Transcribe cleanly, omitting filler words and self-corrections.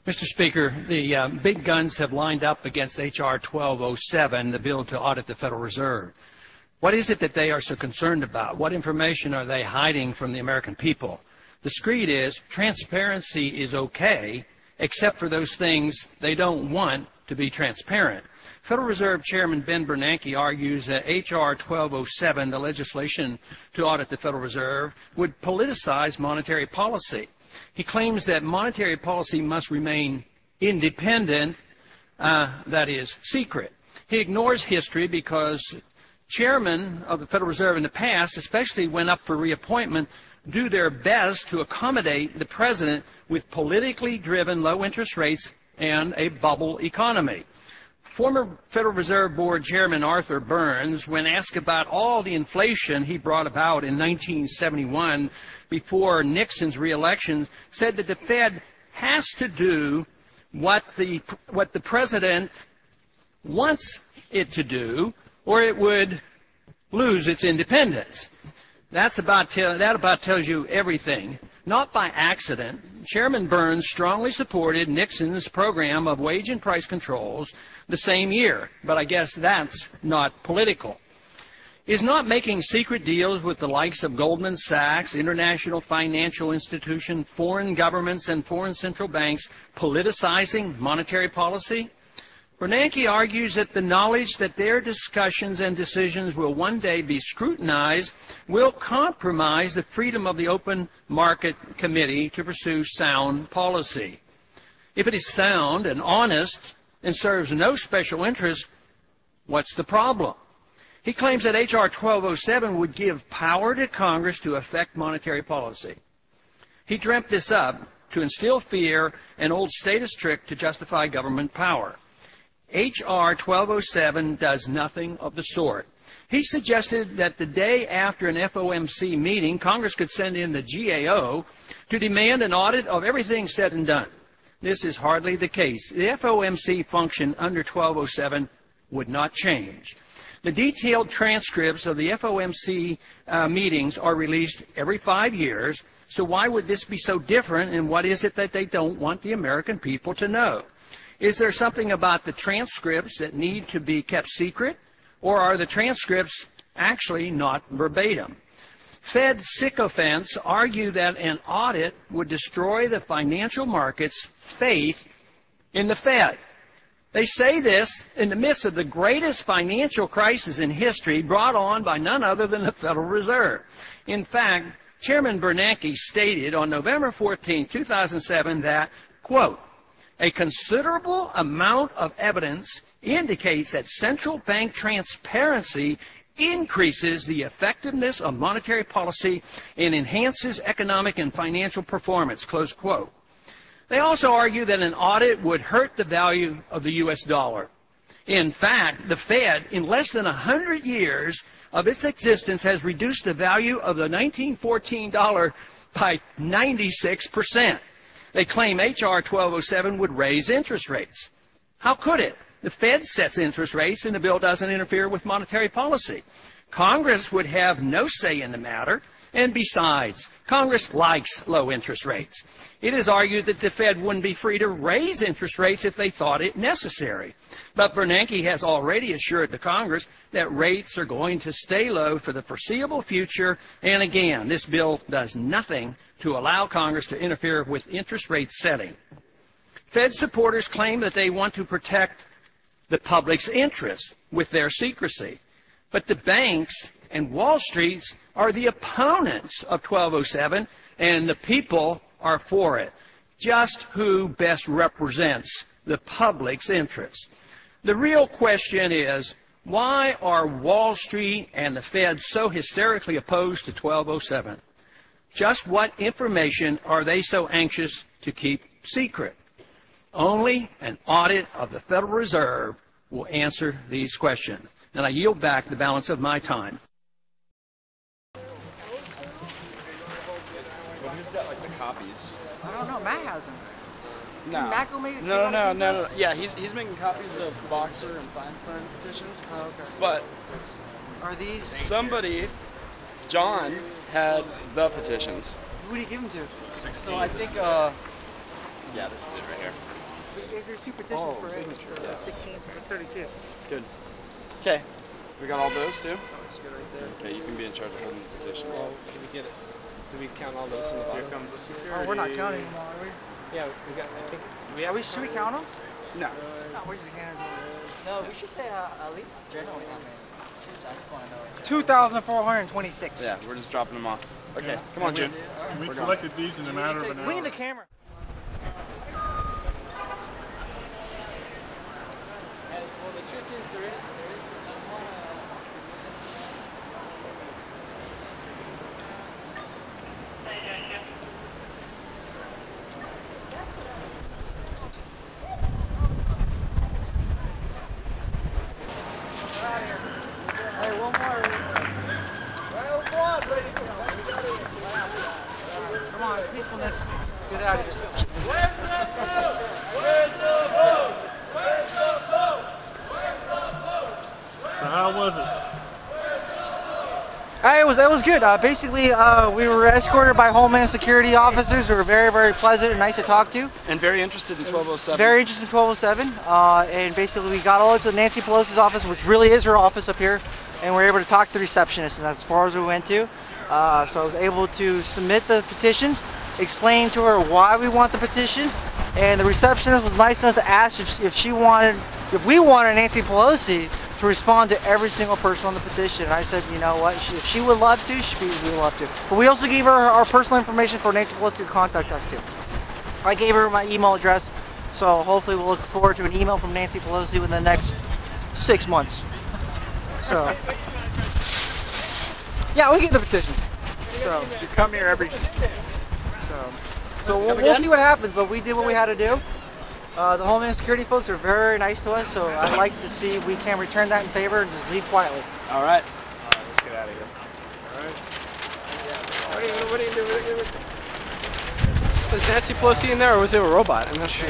Mr. Speaker, the big guns have lined up against H.R. 1207, the bill to audit the Federal Reserve. What is it that they are so concerned about? What information are they hiding from the American people? The screed is transparency is okay, except for those things they don't want to be transparent. Federal Reserve Chairman Ben Bernanke argues that H.R. 1207, the legislation to audit the Federal Reserve, would politicize monetary policy. He claims that monetary policy must remain independent, that is, secret. He ignores history because chairmen of the Federal Reserve in the past, especially when up for reappointment, do their best to accommodate the president with politically driven low interest rates and a bubble economy. Former Federal Reserve Board Chairman Arthur Burns, when asked about all the inflation he brought about in 1971 before Nixon's reelection, said that the Fed has to do what the president wants it to do, or it would lose its independence. That about tells you everything. Not by accident, Chairman Burns strongly supported Nixon's program of wage and price controls the same year, but I guess that's not political. Is not making secret deals with the likes of Goldman Sachs, international financial institutions, foreign governments, and foreign central banks politicizing monetary policy? Bernanke argues that the knowledge that their discussions and decisions will one day be scrutinized will compromise the freedom of the Open Market Committee to pursue sound policy. If it is sound and honest and serves no special interest, what's the problem? He claims that H.R. 1207 would give power to Congress to affect monetary policy. He dreamt this up to instill fear and old status trick to justify government power. H.R. 1207 does nothing of the sort. He suggested that the day after an FOMC meeting, Congress could send in the GAO to demand an audit of everything said and done. This is hardly the case. The FOMC function under 1207 would not change. The detailed transcripts of the FOMC meetings are released every 5 years, so why would this be so different, and what is it that they don't want the American people to know? Is there something about the transcripts that need to be kept secret, or are the transcripts actually not verbatim? Fed sycophants argue that an audit would destroy the financial market's faith in the Fed. They say this in the midst of the greatest financial crisis in history brought on by none other than the Federal Reserve. In fact, Chairman Bernanke stated on November 14, 2007 that, quote, a considerable amount of evidence indicates that central bank transparency increases the effectiveness of monetary policy and enhances economic and financial performance, close quote. They also argue that an audit would hurt the value of the U.S. dollar. In fact, the Fed, in less than 100 years of its existence, has reduced the value of the 1914 dollar by 96%. They claim H.R. 1207 would raise interest rates. How could it? The Fed sets interest rates and the bill doesn't interfere with monetary policy. Congress would have no say in the matter, and besides, Congress likes low interest rates. It is argued that the Fed wouldn't be free to raise interest rates if they thought it necessary. But Bernanke has already assured the Congress that rates are going to stay low for the foreseeable future, and again, this bill does nothing to allow Congress to interfere with interest rate setting. Fed supporters claim that they want to protect the public's interests with their secrecy. But the banks and Wall Street are the opponents of 1207, and the people are for it. Just who best represents the public's interests? The real question is, why are Wall Street and the Fed so hysterically opposed to 1207? Just what information are they so anxious to keep secret? Only an audit of the Federal Reserve will answer these questions. And I yield back the balance of my time. Well, who's got like the copies? I don't know. Matt has them. No. No. Yeah, he's making copies of Boxer and Feinstein petitions. Oh, okay. But are these somebody, John, had the petitions. Who did he give them to? 16. So I think Yeah, this is it right here. There's 2 petitions for 16 and 32. Good. Okay. We got all those too? Looks good right there. Okay, you can be in charge of holding the petitions. Well, can we get it? Do we count all those in the bottom? Here comes the security. Oh, we're not counting them all, are we? Yeah, we got, I think. Should we count them? No. No, we're just counting them. No, we should say at least generally how many. I just want to know. 2,426. Yeah, we're just dropping them off. Okay, come on, June. We collected these in a matter of an hour. We need the camera. Well, the truth is there is one. Hey, one more. Come on, peacefulness. Let's get out of here. Where's the vote? Where's the vote? Where's the vote? Where's the vote? So how was it? It was good. Basically, we were escorted by Homeland Security officers who were very, very pleasant and nice to talk to. And very interested in 1207. Very interested in 1207. And basically, we got all the way to Nancy Pelosi's office, which really is her office up here, and we were able to talk to the receptionist, and that's as far as we went to. So I was able to submit the petitions, explain to her why we want the petitions, and the receptionist was nice enough to ask if we wanted Nancy Pelosi to respond to every single person on the petition. And I said, you know what, if she would love to, we would love to. But we also gave her our personal information for Nancy Pelosi to contact us too. I gave her my email address, so hopefully we'll look forward to an email from Nancy Pelosi within the next 6 months. So, yeah, we get the petitions. So You come here every. So we'll see what happens, but we did what we had to do. The Homeland Security folks are very nice to us, so I'd like to see if we can return that in favor and just leave quietly. All right. Let's get out of here. All right. What are you doing? Was Nancy Pelosi in there, or was it a robot? I'm not sure.